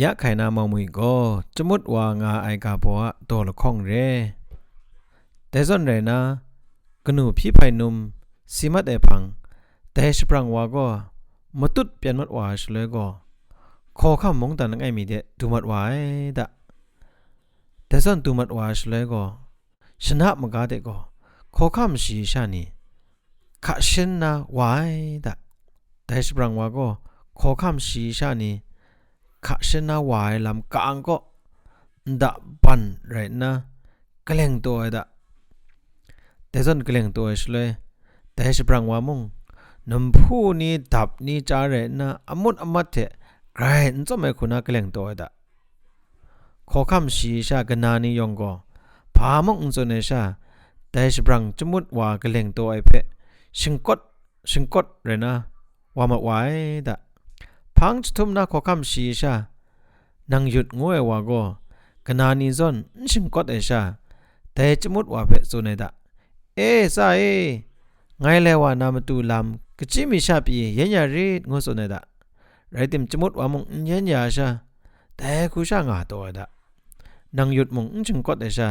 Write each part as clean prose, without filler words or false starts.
ยะไข่นามองมุยก็จมุดว่างาไอกาบัวตัวละข้องเรแต่ส่วนเรนะกนูพี่ไผ่นุ่มสิมัดเอพังแต่สปรังว่าก็มาตุดเปลี่ยนมัดว่าชเลยก็ขอข้ามมงตันไงมีเดดูมัดว่าดะแต่ส่วนดูมัดว่าชเลยก็ชนะมกาเดก็ขอข้ามสีชานีข้าชนะว่าดะแต่สปรังว่าก็ขอข้ามสีชานีข้าชนะว่าลำกางก็ดะบันไรนะกเลงตัวดะแต่ส่วนกเลงตัวชเลยแต่สปรังว่ามุงน้ำผู้นี้ดับนี้จาเรนะอมุดอมัดเถใครนั่นจะไม่คุณากเลงตัวดะขอคำสีชากนานิยองก็พามงจนเนชาแต่สปรังจมุดว่ากเลงตัวไอเพชิงกดเรนะว่ามาไว้ดะพังจะทุ่มนาขอคำสีชานังหยุดงวยว่าก็กนานิจนชิงกดเอชาแต่จมุดว่าเพจนเนดะซาไงเลวานามตูลำกจิมิชาปีเย็นยารีงอสนเดะไรติมจมุดว่ามุงเย็นยาชาแต่คูช่างาตัวดะนังหยุดมุงจึงกดเดชา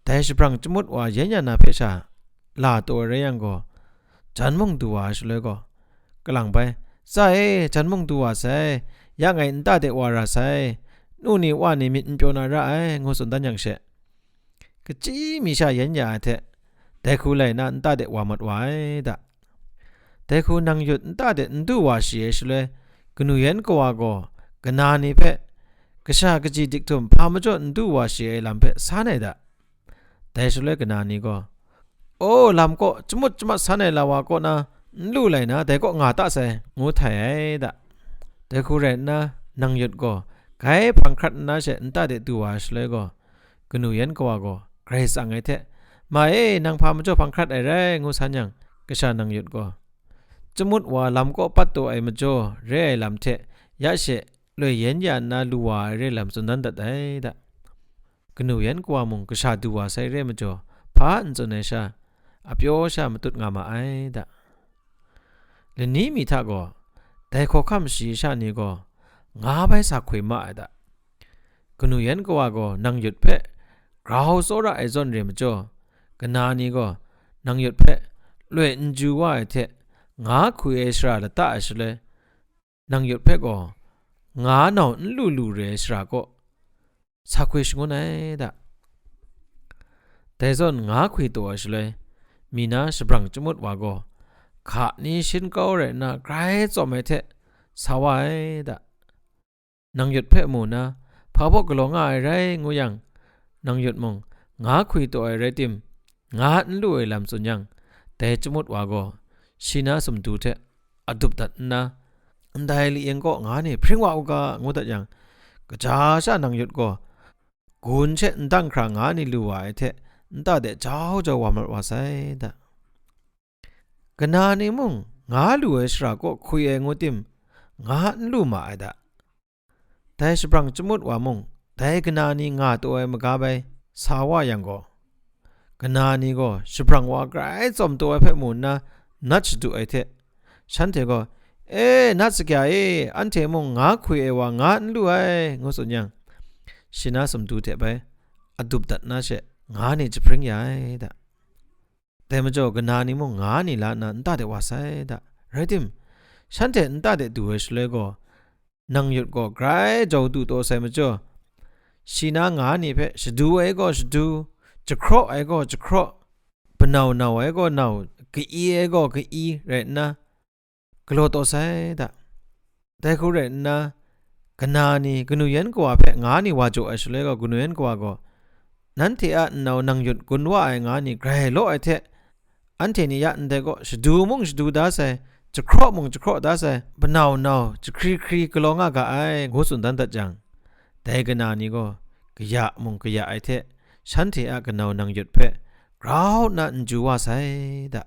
แต่สปรังจมุดว่าเย็นยานาเพชาลาตัวเรียงก็จันมุงตัวชเลยก็กำลังไปใส่จันมุงตัวใส่ยังไงตาเดวาระใส่นู่นนี่ว่านี่มินโจนาระงอสนตันยังเชกจิมิชาเย็นยาเถแต่คูเลยนั่นตาเดว่ามัดไว้ดะแต่คูนังหยุดตาเดนดูว่าเสียชเลยกนูเย็นก็ว่าก็กนานี่เพกษากจีดิกตุมพามจ่อนดูว่าเสียลำเพสานเดะแต่ชเลยกนานี่ก็โอ้ลำก็จมุดสานลาวก็นะลู่เลยนะแต่ก็งาตาเสงูไทยดะแต่คูเรนนะนังหยุดก็ใครพังคัดนะเสนตาเดดูว่าชเลยก็กนูเย็นก็ว่าก็ใครสั่งไอเถมานางพามจ่อพังคัดไอไรงูสันยังกษานังหยุดก็จมุดว่าลำก็ปัดตัวไอมจ่อเรไอลำเถยะเสเลยเย็นยานาลูว่าเรลำสุนันตัดไอดะกนูเย็นกว่ามุงกษาดูว่าใส่เรมจ่อพาอันจนเนชาอภิโอชามาตุดงามาไอดะและนี้มีท่าก็แต่ขอคำสีชานี่ก็งาไปสักคุยมาไอดะกนูเย็นกว่าก็นังหยุดเพะกราวโซระไอจนเรมจ่อกนานี่ก็นังหยุดเพะลวยนจูว่าไอเถงาคุยเอชราละตาเอชเลยนังหยุดเพะก็งาหนอนลูเรชราก็สักคุยชงวนไอดะแต่ส่วนงาคุยตัวเอชเลยมีนาสปรังจมุดว่าก็ขานี่ชินเก้าเลยนะใครจอมไอเถสาวไอดะนังหยุดเพะหมูนะพาพกกลงไอไรงูยังนังหยุดมองงาคุยตัวไอไรติมงาอันลู่ไอลำสุนยังแต่จมุดว่าก็ชินาสมดูเถอดุบตัดนะอันใดลีเองก็งานี่พริ้งว่าอุกางูตัดยังกระจาชานังหยุดก็กุนเชนตั้งครางานี่ลู่ไอเถตาเดเจ้าจะว่ามันว่าใส่ดะกนานี่มุงงาลู่ไอชราก็คุยเองงูติมงาอันลู่มาไอดะแต่สปรังจมุดว่ามุงแต่กนานี่งาตัวไอมกาไปสาวายังก็กนานี่ก็สปรังว่าไกรจอมตัวเพมูนนะนัดดูไอเถฉันเถก็นัดสกายอันเถมงงาคุยเอว่างาลู่ไองสุนยังชินาสมดูเถไปอดุบดัดนะเชงานี่จะพริ้งใหญ่ดะแต่มาจ่อกนานี่มงงานี่ละนันตาเดว่าใส่ดะไรติมฉันเถนตาเดดูเอชเลยก็นังหยุดก็ไกรจอดูตัวใส่มาจ่อชินางานี่เพชดูไอก็ชดูจะครอไอก็จะครอปนาวไอก็นาวกีไอก็กีเรนนะกลัวตัวใส่ดะแต่คูเรนนะกนานี่กนูเย็นกว่าเพงานี่ว่าจ่อเอชเลยก็กนูเย็นกว่าก็นั่นที่อ่ะนาวนังหยุดกุนว่าไองานี่ไกรโลไอเถอันที่นี่ยันเดก็ชดูมงชดูได้ใส่จะครอมงจะครอได้ใส่ปนาวจะครีกลองอ่ะก็ไองูสุนทันตัดจังแต่กนานี่ก็กะยะมงกะยะไอเถฉันที่อ่ะกนาวนังหยุดเพเรานั่นจูว่าใส่ดะ